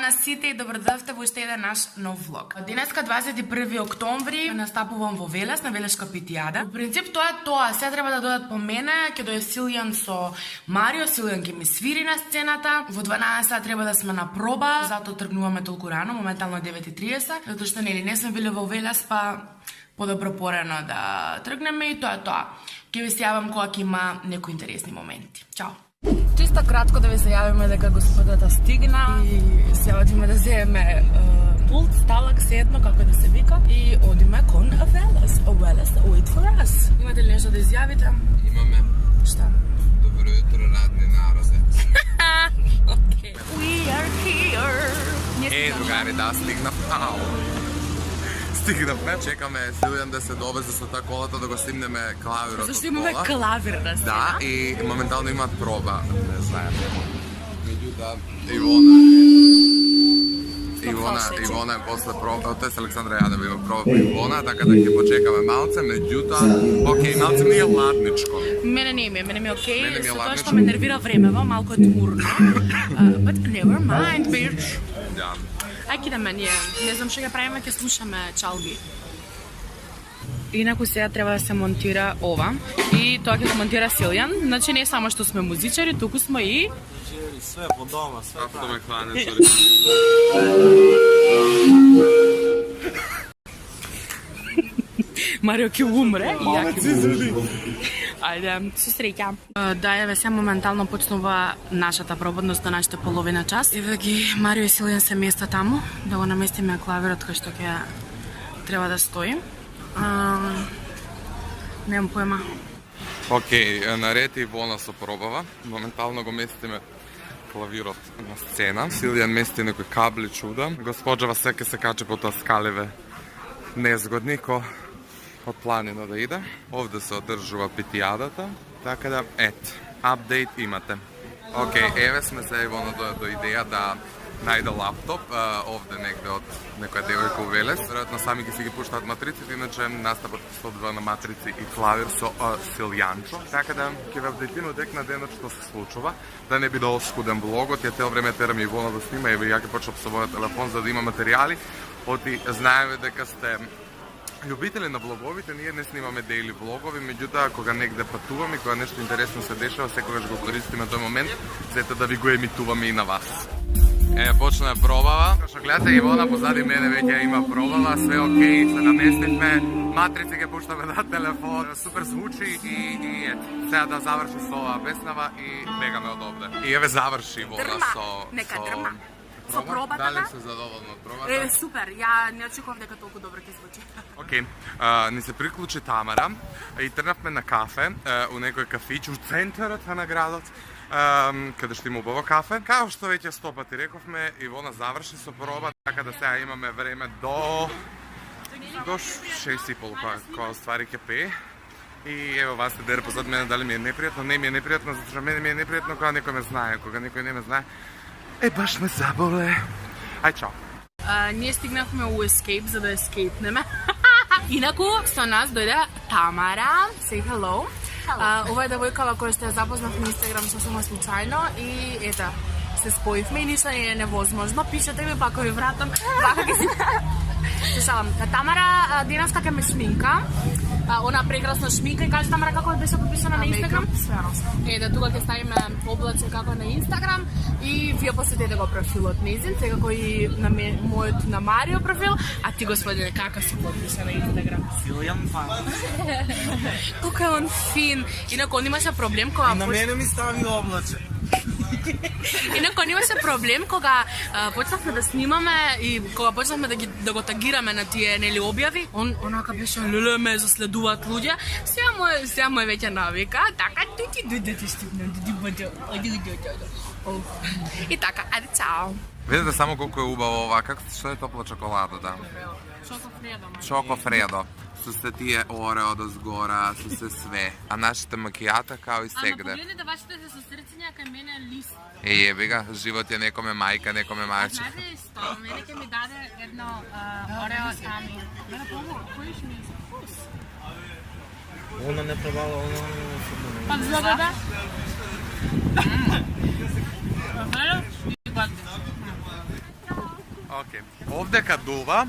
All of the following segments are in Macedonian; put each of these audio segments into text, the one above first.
на сите и добродојавте во уште еден наш нов влог. Денеска 21 октомври настапувам во Велес на Велешка питијада. Во принцип тоа е тоа, сега треба да додат по мене, ќе дое Силјан со Марио, Силјан ќе ми свири на сцената. Во 12 треба да сме на проба, затоа тргнуваме толку рано, моментално 9:30, затоа што нели не сме биле во Велес, па подобро порано да тргнеме и тоа е тоа. Ќе ви се јавам кога ќе има некои интересни моменти. Чао! Чисто кратко да ви се јавиме дека господата стигна и се одиме да земеме пулт, сталак, се едно како да се вика и одиме кон Велес. Велес, wait for us. Имате ли нешто да изјавите? Имаме. Шта? Добро jutro, радни народе. Okay. We are here. Другари, да, стигнавме. Стигнавме. Чекаме Силјан да се довезе со таа колата да го снимнеме клавирот. Зашто имаме клавир на сцена? Да, и моментално имаат проба. Не знаем. Меѓутоа, Ивона е после проба, тоа е Александра Јадева има проба по Ивона, така да ќе почекаме малце, меѓутоа, окей, малце ми е ладничко. Мене ми е окей, со тоа што ме нервира времево, малку е тмурно. But never mind, bitch. Да. Ајде да ние, не знам што ќе правиме, ќе слушаме чалги. Инаку сега треба да се монтира ова и тоа ќе се монтира Силјан. Значи не само што сме музичари, туку сме и све по дома, све Како да ме хване, Марио ќе умре и ја ќе Ајде, се среќа. Да, еве се моментално почнува нашата проба, односно нашата половина час. Еве ги Марио и Силјан се места таму, да го наместиме клавирот кај што ќе треба да стои. Немам поема. Окей, наред Ивона со пробава. Моментално го местиме клавирот на сцена. Силјан мести некои кабли чуда. Госпоđава секе се каче по тоа скаливе незгодни ко од планина да иде. Овде се одржува питијадата, така да, апдейт имате. Окей, еве сме се Ивона до идеја да најде лаптоп, овде негде од некоја девојка у Велес. Веројатно сами ги си ги пуштаат матриците, иначе настапот се одвива на матрици и клавир со Силјанчо. Така да ќе ве апдейтиме дек на денот што се случува, да не биде оскуден влогот. Ја цел време терам Ивона да снима, еве ја ќе почнам со својот телефон за да има материјали. Оти знаеме дека сте љубители на влоговите, ние не снимаме дейли влогови, меѓутоа кога негде патуваме, кога нешто интересно се дешава, секогаш го користиме тој момент, зето да ви го емитуваме и на вас. Почна пробава. Што гледате, Ивона позади мене веќе има пробава, све окей, се наместивме, матрици ќе пуштаме на телефон, супер звучи и сега да заврши со оваа песнава и бегаме од овде. И еве заврши Ивона со пробата. Дали се задоволна од пробата? Супер, ја не очекував дека толку добро ќе звучи. Окей, ни се приклучи Тамара и тргнавме на кафе у некој кафич у центарот на градот, каде што има убаво кафе. Као што веќе 100 пати рековме, Ивона заврши со проба, така да сега имаме време до 6:30 кога ствари ќе пее. И ево вас дер позад мене дали ми е непријатно, не ми е непријатно, затоа што мене ми е непријатно кога некој ме знае, кога некој не ме знае. Баш ме заболе. Ај, чао. Ние стигнавме у Escape за да ескейпнеме. Инаку со нас дојде Тамара. Say hello. Ова е девојкава која што ја запознав на Инстаграм сосема случајно и ета, се споивме и ништо не е невозможно. Пишете ми, па ако ви вратам, вака ќе си... Слушавам, Тамара денеска ќе ме шминка. Она прекрасна шминка и каже Тамара како беше подписана на Инстаграм. Да тука ќе ставиме облаче како на Инстаграм и вие посетете го профилот незин, секако и на мојот на Марио профил, а ти господине како си подписан на Инстаграм? Силјан фан. Колку е он фин. Инако он имаше проблем кога... На мене ми стави облаче. Инако имаше проблем кога почнавме да снимаме и кога почнавме да го тагираме на тие нели објави, он онака беше леле ме заследуваат луѓе. Сега му е веќе навика, така ти стигнем и така, ајде чао. Видете само колку е убаво ова, што е топла чоколадата? Чоко Фредо. Со се тие орео до згора, со се све. А нашите макијата као и сегде. Ама погледнете вашите се со срциња кај мене лист. Еби га, живот е некоме мајка, некоме мајче. А знаете што, мене ќе ми даде едно орео сами. Мене помогу, кој ќе ми вкус? Она не пробала, она не футбол. Пак злоба да? Орео и бадне. Океј. Овде кадува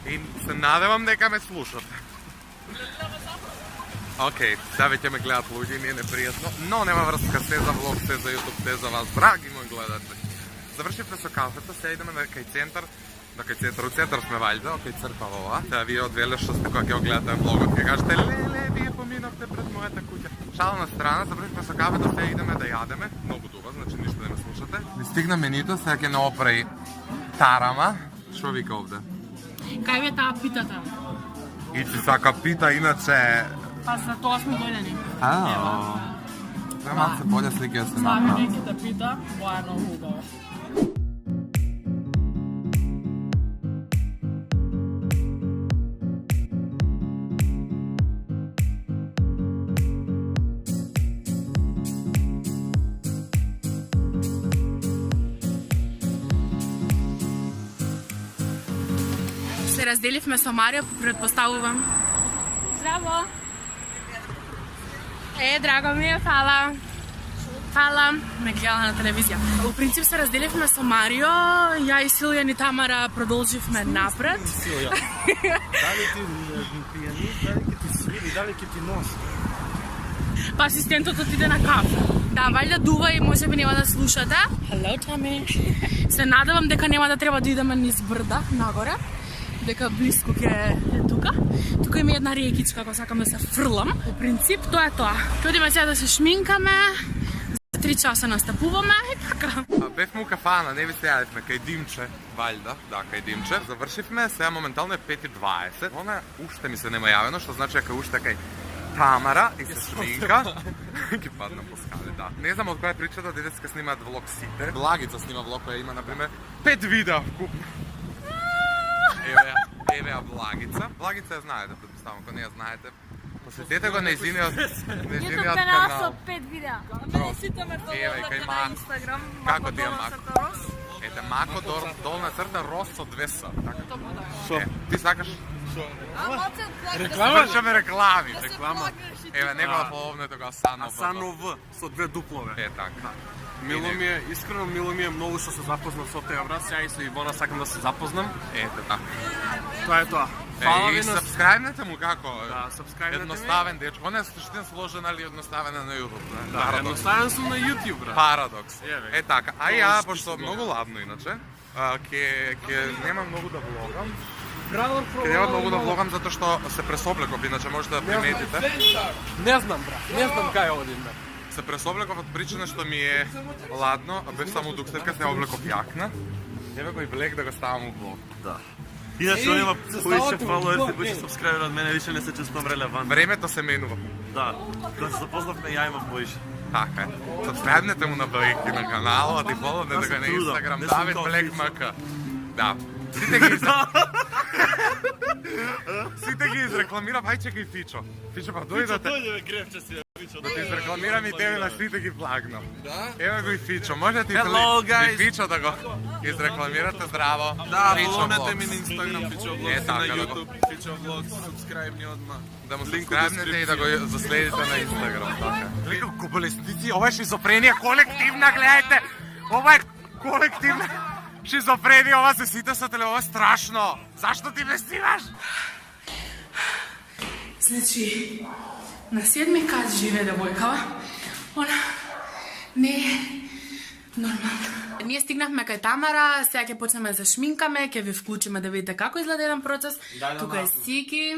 и се надевам дека ме слушате. Океј, сега веќе ме гледат луѓе и не е непријатно, но нема врска, се за влог, се за YouTube, се за вас, драги мои гледатели. Завршивме со кафето, сега идеме на кај центар, у центар сме вајда, окај црква ова. Сега вие од Велешост кога ќе го гледате влогот, ќе кажете леле, вие поминавте пред мојата куќа. Шала на страна, завршивме со кафето, сега идеме да јадеме, многу дуба, значи ништо да ме слушате. Ни стигна менито, сега ќе не опреи тарама. Што вика овде? Кај ви е таа питата? И ти сака пита, иначе... Па за тоа сме дојдени. Треба се болje слike да се направи. Слави неки да пита, тоа е многу убаво. Се разделивме со Марио, предпоставувам. Здраво! Драго ми е, фала. Фала, ме гледала на телевизија. У принцип се разделивме со Марио, ја и Силјан и Тамара продолживме напред. Силја, дали ти пијанист, дали ќе ти свири, дали ќе ти носи? Па асистентот отиде на кафе. Да, вајда дува и може би нема да слушате. Hello, Тами. Се надевам дека нема да треба да идеме низ брда, нагоре. Дека близко ќе е тука. Тука има една рекичка која сакам да се фрлам. По принцип, тоа е тоа. Ќе одиме сега да се шминкаме, за 3 часа настапуваме и така. Бевме у кафана, не ви се јадевме, кај Димче, валјда, да, кај Димче. Завршивме, сега моментално е 5:20. Она уште ми се нема јавено, што значи дека уште кај Тамара и се шминка. Ги падна по скали, да. Не знам од која е причата, дедеска снимаат влог сите. Благица снима влог која има, например, 5 видеа вкуп. Еве Благица. Благица ја знаете, предпоставам, ако не ја знаете. Посетете го на нејзиниот канал. Со 5 видеа. Бро. Сите ме Еве, кај фоловате Мако. на Инстаграм. Како ти е Долна Мако? црта Рос. Ете, Мако долна црта Рос со 2 са. Шо? Ти сакаш? Реклама? Вршаме реклами. Реклама. Еве, некоја половне тога Асано. Асано В, со 2 дуплове. Е, така. Мило ми е, искрено мило ми е многу што се запознав со теј образ, ја и со Ивона сакам да се запознам. Ете, така. Тоа е тоа. Фала И ви на... сабскрајбнете му како? Да, сабскрајбнете ми. Едноставен дечко. Он е суштина сложен, али едноставен е на YouTube. Да, Парадокс. едноставен сум на YouTube, брат. Парадокс. Еве. Е така. А Много ја, што пошто си многу ладно иначе, ќе нема многу да влогам. Градор Ќе нема многу да влогам затоа што се пресоблеков, иначе можете да приметите. Не знам, брат. Не знам кај одим, брат. Се пресоблеков од причина што ми е ладно, а бев само дукселка, се облеков јакна. Еве го и влек да го ставам у влог. Да. Иначе он има повише фоловерси, повише сабскрайбери од мене, више не се чувствувам релевантен. Времето се менува. Да. Кога се запознавме, ја имав повише. Така е. Сабскрайбнете му на Блек и на каналот и фоловнете го на Инстаграм, Не сум Давид тоа Блек фичо. МК. Да. Сите ги Сите ги изрекламирам, ај чекај Фичо. Фичо, па дојдете. Дојде гревче си, Фичо. Да ти изрекламирам и тебе на сите ги плагнам. Да? Ева го и Фичо, може ти Hello, guys. и Фичо да го изрекламирате, здраво. Да, Фичо фоловнете Влогс. ми на Инстаграм, Фичо Влогс, Е, и така, на да го- YouTube, Фичо Влогс, сабскрайбни одма. Да му Линк у сабскрайбнете и да го дескрипција. заследите на Инстаграм, така. Лико болесници, ова е шизофренија колективна, гледайте! Ова е колективна шизофренија, ова се сите са теле, ова е страшно! Зашто ти ме снимаш? Значи, на 7 кат живее девојкава. Она не е нормално. Ние стигнавме кај Тамара, сега ќе почнеме да шминкаме, ќе ви вклучиме да видите како изгледа еден процес. Тука е Сики.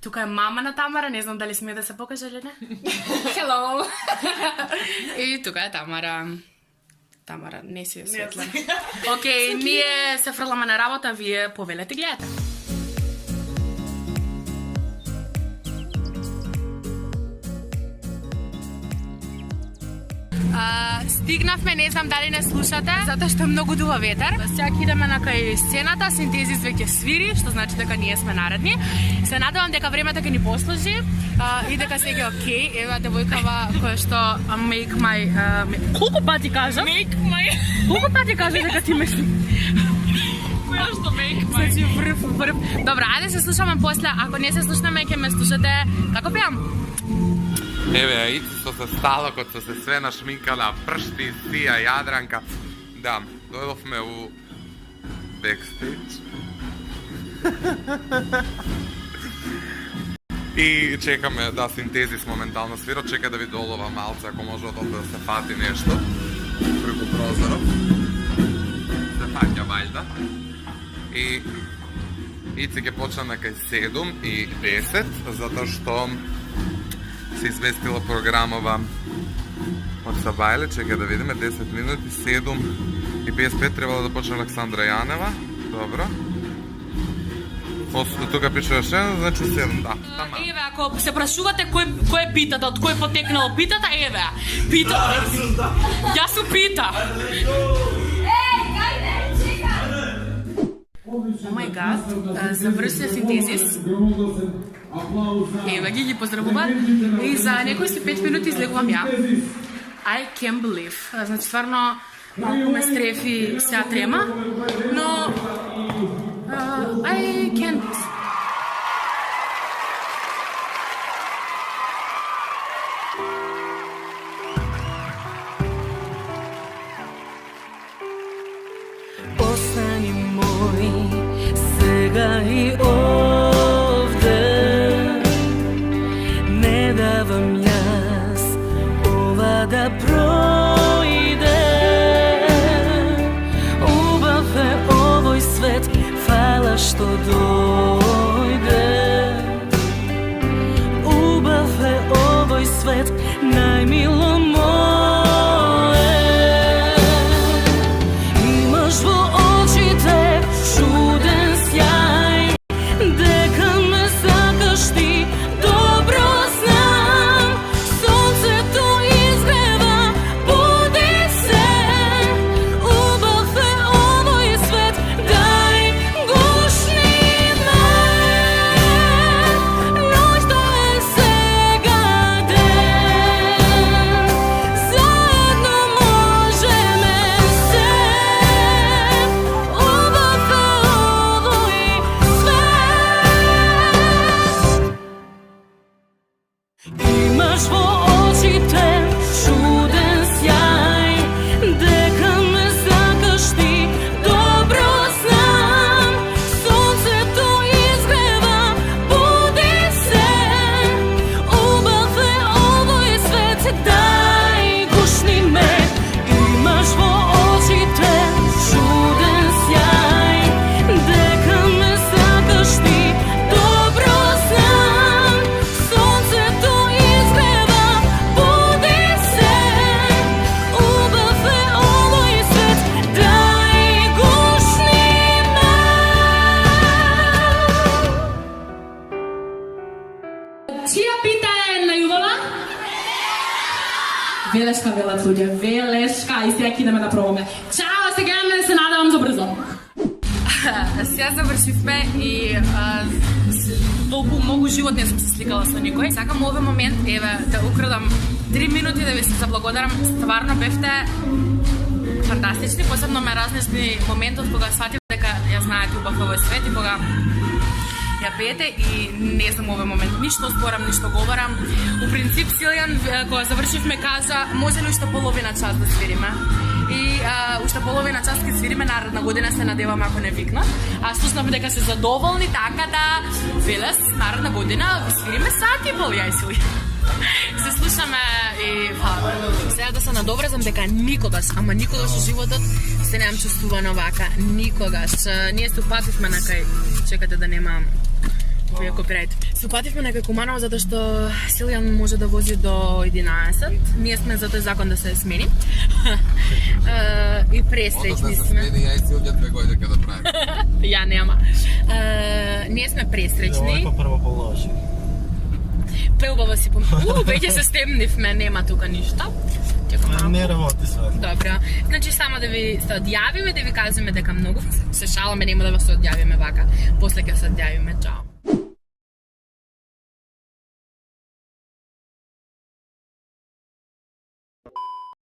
Тука е мама на Тамара, не знам дали смее да се покаже или не. Hello. И тука е Тамара. Тамара, не си е светла. Океј, ние се фрламе на работа, вие повелете гледате. Стигнавме, не знам дали не слушате, затоа што многу дува ветер. Сега идеме на кај сцената, синтезис веќе свири, што значи дека ние сме наредни. Се надевам дека времето ќе ни послужи и дека се ќе окей. Ева девојкава која што make my колку пати кажа? Make my. Колку пати кажа дека ти ме која што make my. Значи врв. Добра, ајде се слушаме после. Ако не се слушнеме ќе ме слушате како пеам. Еве, Ици со се сталокот, со се све нашминкана, пршти, сија, Јадранка. Да, дојдовме у backstage. И чекаме да Синтезис моментално свира, чека да ви долова малце, ако може одолу да се фати нешто преку прозорот. Се фаќа вајда. И Ици ќе почна на кај 7:10, затоа што се известила програмова од Сабајле, чека да видиме, 10 минути, 7:55 требало да почне Александра Јанева. Добро. После тука пише уште, значи 7, да. Еве, ако се прашувате кој е питата, од кој потекнало питата, еве, питата. Јас сум Пита. О мај гад, заврши Синтезис. Еве ги поздравува. И за некои си 5 минути излегувам ја. I can't believe. Значи, стварно, малку ме стрефи сеа трема, но I can't. Остани мој сега и овде, не давам јас ова да пројде. Убав е овој свет, фала што дојде. Убав е овој свет, најмило моје. Имаш во очите чуден сјај, дека ме сакаш ти, добро знам. Сонцето изгрева, буди се. Убав е овој свет, дај гушни ме. Ноќто е сега ден, заедно можеме се. Убав е овој свет. Имаш во очите чуден сјај, дека ме сакаш ти, добро знам. Сонцето изгрева, буди се. Убав е овој свет, дај гушни ме. Имаш во очите чуден сјај, дека ме сакаш ти, добро знам. Сонцето изгрева, буди се. Убав е овој свет, дај гушни ме. Чија Пита е најубава? Велешка велат луѓе, велешка, и сега ќе идеме да пробаме. Чао, сега ме се надевам за брзо. Сега завршивме и толку многу живот не сум се сликала со никој. Сакам овој момент, еве, да украдам 3 минути да ви се заблагодарам. Стварно бевте фантастични, посебно ме разнесли моментот кога сватив дека ја знаете убав овој свет и кога ја пеете и не знам овој момент ништо зборам, ништо говорам. У принцип Силјан кога завршивме кажа може ли уште половина час да свириме? И уште половина час ќе свириме, наредна година се надевам ако не викнат. А слушнав дека се задоволни, така да велес наредна година свириме сат и пол ја и Силјан. Се слушаме и сега да се надоврезам дека никогаш, ама никогаш во животот се немам чувствувано вака, никогаш. Ние се упативме на кај, чекате да немам кој копирајт. Се упативме на кај Куманово затоа што Силјан може да вози до 11. Ние сме за тој закон да се смени. И пресреќни сме. Ја и Силјан 2 години ќе да прави. Ја нема. Ние сме пресреќни. Ова прво положи. Преубаво си веќе се стемнивме, нема тука ништо. Не работи све. Добро. Значи само да ви се одјавиме, да ви кажеме дека многу се шаламе, нема да се одјавиме вака. После ќе се одјавиме. Чао.